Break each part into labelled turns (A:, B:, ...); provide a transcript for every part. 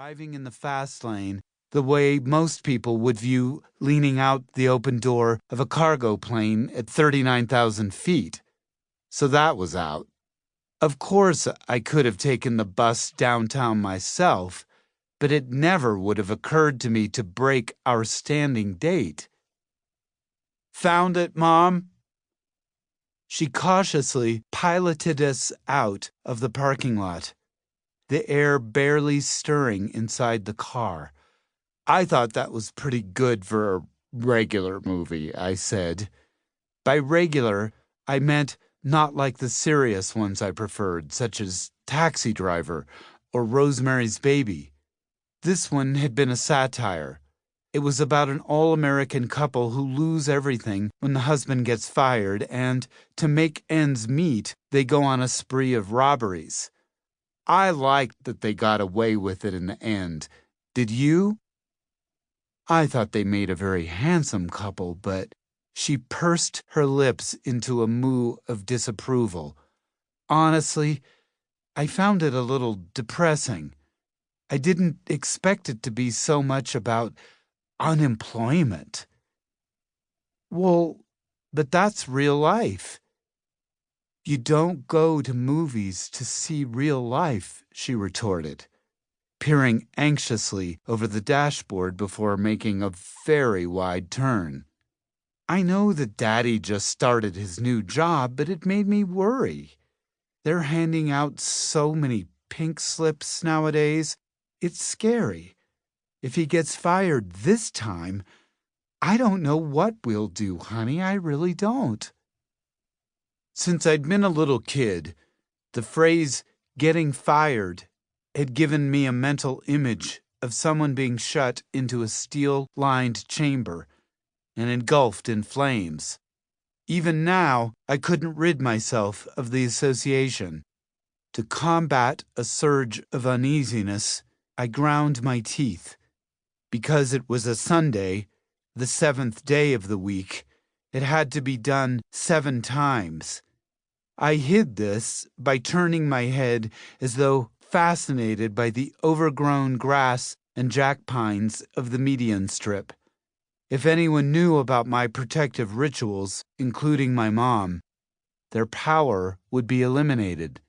A: driving in the fast lane the way most people would view leaning out the open door of a cargo plane at 39,000 feet. So that was out. Of course, I could have taken the bus downtown myself, but it never would have occurred to me to break our standing date. "Found it, Mom?" She cautiously piloted us out of the parking lot, the air barely stirring inside the car. "I thought that was pretty good for a regular movie," I said. By regular, I meant not like the serious ones I preferred, such as Taxi Driver or Rosemary's Baby. This one had been a satire. It was about an all-American couple who lose everything when the husband gets fired, and to make ends meet, they go on a spree of robberies. I liked that they got away with it in the end. Did you? I thought they made a very handsome couple, but she pursed her lips into a moue of disapproval. Honestly, I found it a little depressing. I didn't expect it to be so much about unemployment. Well, but that's real life. You don't go to movies to see real life, she retorted, peering anxiously over the dashboard before making a very wide turn. I know that Daddy just started his new job, but it made me worry. They're handing out so many pink slips nowadays. It's scary. If he gets fired this time, I don't know what we'll do, honey. I really don't. Since I'd been a little kid, the phrase getting fired had given me a mental image of someone being shut into a steel-lined chamber and engulfed in flames. Even now, I couldn't rid myself of the association. To combat a surge of uneasiness, I ground my teeth. Because it was a Sunday, the 7th day of the week, it had to be done 7 times. I hid this by turning my head as though fascinated by the overgrown grass and jack pines of the median strip. If anyone knew about my protective rituals, including my mom, their power would be eliminated.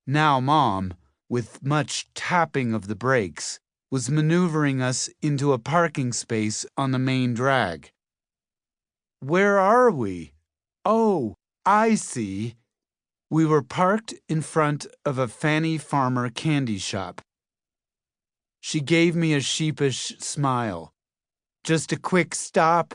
A: Now Mom, with much tapping of the brakes, was maneuvering us into a parking space on the main drag. "Where are we? Oh, I see." We were parked in front of a Fanny Farmer candy shop. She gave me a sheepish smile. "Just a quick stop."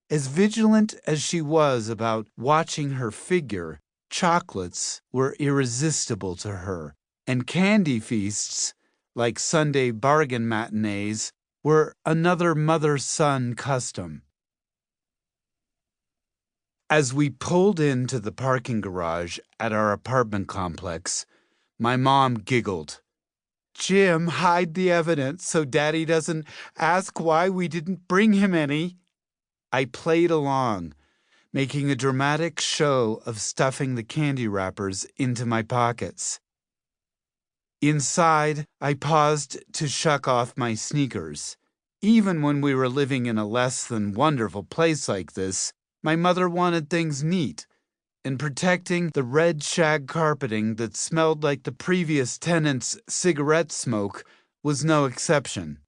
A: As vigilant as she was about watching her figure, chocolates were irresistible to her, and candy feasts, like Sunday bargain matinees, were another mother-son custom. As we pulled into the parking garage at our apartment complex, my mom giggled. "Jim, hide the evidence so Daddy doesn't ask why we didn't bring him any." I played along, making a dramatic show of stuffing the candy wrappers into my pockets. Inside, I paused to shuck off my sneakers. Even when we were living in a less than wonderful place like this, my mother wanted things neat, and protecting the red shag carpeting that smelled like the previous tenant's cigarette smoke was no exception.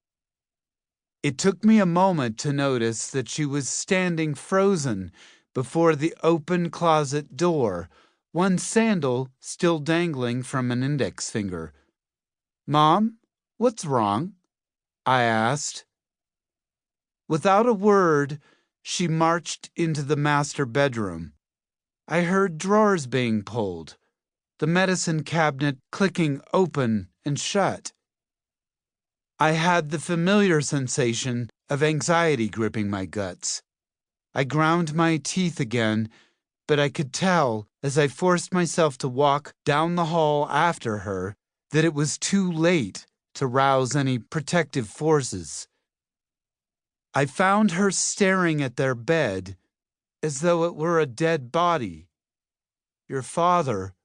A: It took me a moment to notice that she was standing frozen before the open closet door, one sandal still dangling from an index finger. "Mom, what's wrong?" I asked. Without a word, she marched into the master bedroom. I heard drawers being pulled, the medicine cabinet clicking open and shut. I had the familiar sensation of anxiety gripping my guts. I ground my teeth again, but I could tell, as I forced myself to walk down the hall after her, that it was too late to rouse any protective forces. I found her staring at their bed as though it were a dead body. "Your father,"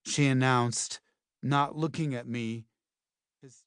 A: she announced, not looking at me, "has